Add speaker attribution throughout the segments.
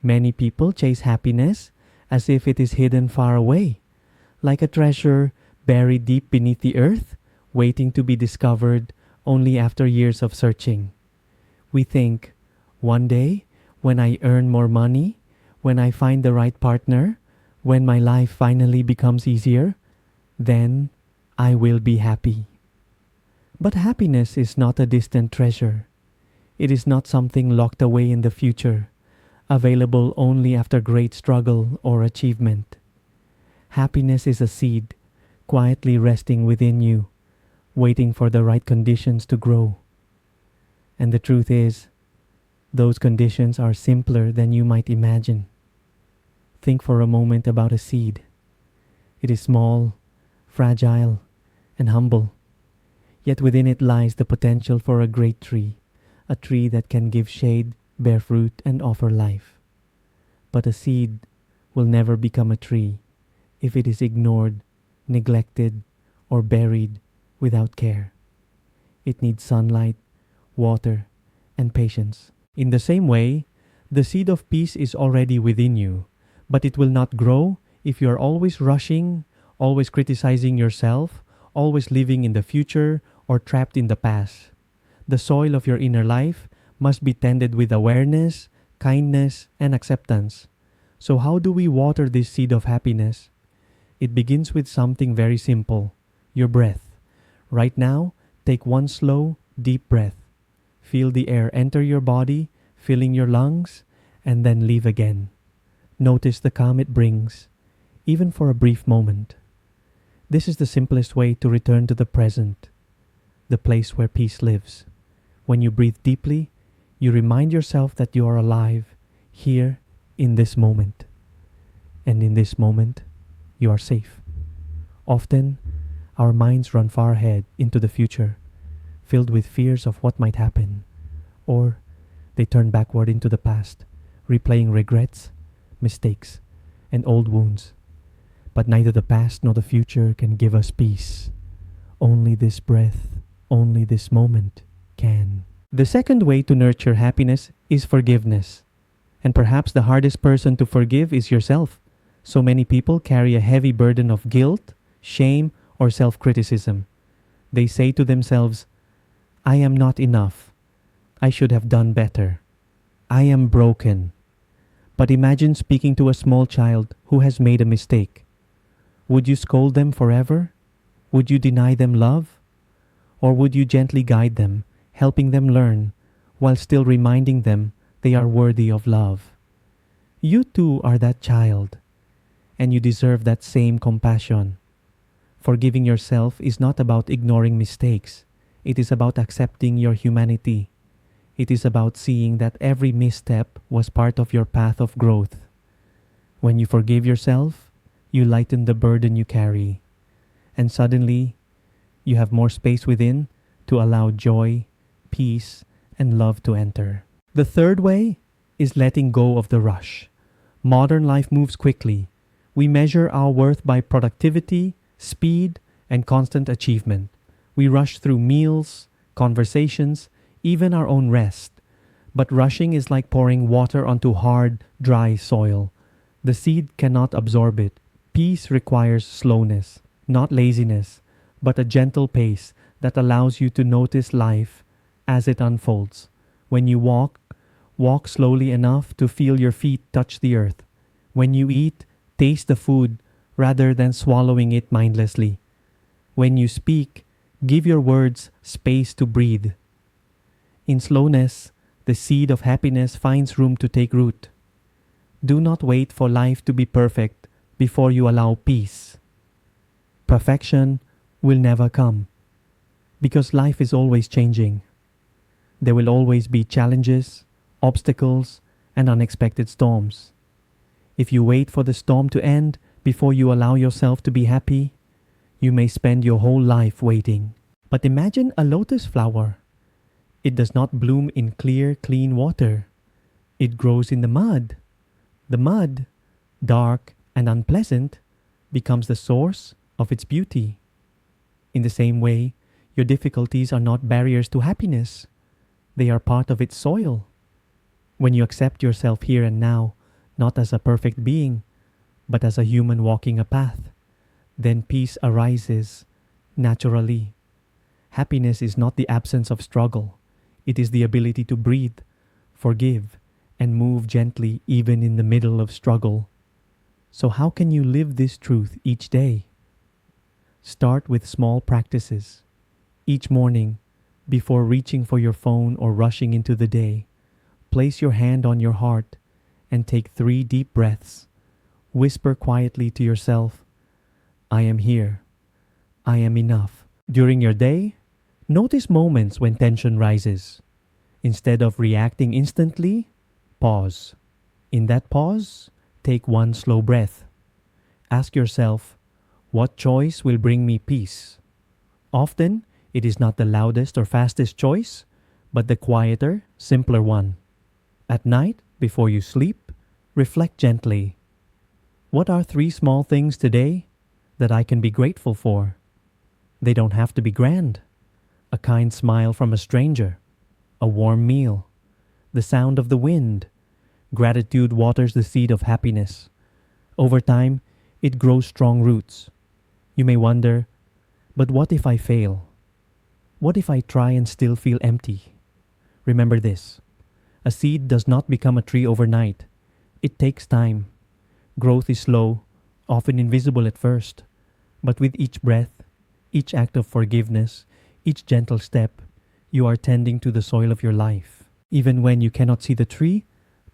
Speaker 1: Many people chase happiness as if it is hidden far away, like a treasure buried deep beneath the earth, waiting to be discovered only after years of searching. We think, one day, when I earn more money, when I find the right partner, when my life finally becomes easier, then I will be happy. But happiness is not a distant treasure. It is not something locked away in the future, available only after great struggle or achievement. Happiness is a seed, quietly resting within you, waiting for the right conditions to grow. And the truth is, those conditions are simpler than you might imagine. Think for a moment about a seed. It is small, fragile, and humble. Yet within it lies the potential for a great tree, a tree that can give shade, bear fruit, and offer life. But a seed will never become a tree if it is ignored, neglected, or buried without care. It needs sunlight, water, and patience. In the same way, the seed of peace is already within you, but it will not grow if you are always rushing, always criticizing yourself, always living in the future, or trapped in the past. The soil of your inner life must be tended with awareness, kindness, and acceptance. So how do we water this seed of happiness? It begins with something very simple, your breath. Right now, take one slow, deep breath. Feel the air enter your body, filling your lungs, and then leave again. Notice the calm it brings, even for a brief moment. This is the simplest way to return to the present, the place where peace lives. When you breathe deeply, you remind yourself that you are alive, here, in this moment. And in this moment, you are safe. Often, our minds run far ahead into the future, filled with fears of what might happen. Or they turn backward into the past, replaying regrets, mistakes, and old wounds. But neither the past nor the future can give us peace. Only this breath, only this moment can. The second way to nurture happiness is forgiveness. And perhaps the hardest person to forgive is yourself. So many people carry a heavy burden of guilt, shame, or self-criticism. They say to themselves, I am not enough. I should have done better. I am broken. But imagine speaking to a small child who has made a mistake. Would you scold them forever? Would you deny them love? Or would you gently guide them, helping them learn, while still reminding them they are worthy of love? You too are that child, and you deserve that same compassion. Forgiving yourself is not about ignoring mistakes. It is about accepting your humanity. It is about seeing that every misstep was part of your path of growth. When you forgive yourself, you lighten the burden you carry, and suddenly, you have more space within to allow joy, peace, and love to enter. The third way is letting go of the rush. Modern life moves quickly. We measure our worth by productivity, speed, and constant achievement. We rush through meals, conversations, even our own rest. But rushing is like pouring water onto hard, dry soil. The seed cannot absorb it. Peace requires slowness, not laziness, but a gentle pace that allows you to notice life as it unfolds. When you walk, walk slowly enough to feel your feet touch the earth. When you eat, taste the food rather than swallowing it mindlessly. When you speak, give your words space to breathe. In slowness, the seed of happiness finds room to take root. Do not wait for life to be perfect before you allow peace. Perfection will never come, because life is always changing. There will always be challenges, obstacles, and unexpected storms. If you wait for the storm to end before you allow yourself to be happy, you may spend your whole life waiting. But imagine a lotus flower. It does not bloom in clear, clean water. It grows in the mud. The mud, dark and unpleasant, becomes the source of its beauty. In the same way, your difficulties are not barriers to happiness. They are part of its soil. When you accept yourself here and now, not as a perfect being, but as a human walking a path. Then peace arises naturally. Happiness is not the absence of struggle, it is the ability to breathe, forgive, and move gently even in the middle of struggle. So, how can you live this truth each day? Start with small practices. Each morning, before reaching for your phone or rushing into the day, place your hand on your heart and take 3 deep breaths. Whisper quietly to yourself, I am here. I am enough. During your day, notice moments when tension rises. Instead of reacting instantly, pause. In that pause, take 1 slow breath. Ask yourself, what choice will bring me peace? Often, it is not the loudest or fastest choice, but the quieter, simpler one. At night, before you sleep, reflect gently. What are 3 small things today that I can be grateful for? They don't have to be grand. A kind smile from a stranger, a warm meal, the sound of the wind. Gratitude waters the seed of happiness. Over time, it grows strong roots. You may wonder, but what if I fail? What if I try and still feel empty? Remember this. A seed does not become a tree overnight. It takes time. Growth is slow, often invisible at first. But with each breath, each act of forgiveness, each gentle step, you are tending to the soil of your life. Even when you cannot see the tree,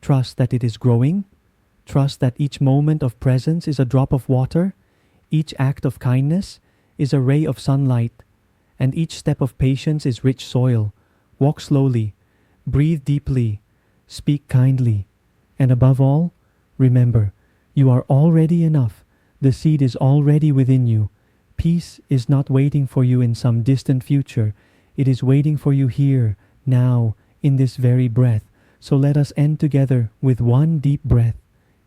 Speaker 1: trust that it is growing. Trust that each moment of presence is a drop of water. Each act of kindness is a ray of sunlight. And each step of patience is rich soil. Walk slowly. Breathe deeply. Speak kindly. And above all, remember, you are already enough. The seed is already within you. Peace is not waiting for you in some distant future. It is waiting for you here, now, in this very breath. So let us end together with 1 deep breath.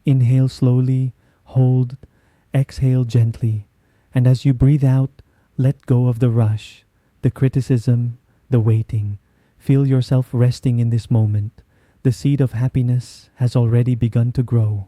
Speaker 1: Inhale slowly, hold, exhale gently. And as you breathe out, let go of the rush, the criticism, the waiting. Feel yourself resting in this moment. The seed of happiness has already begun to grow.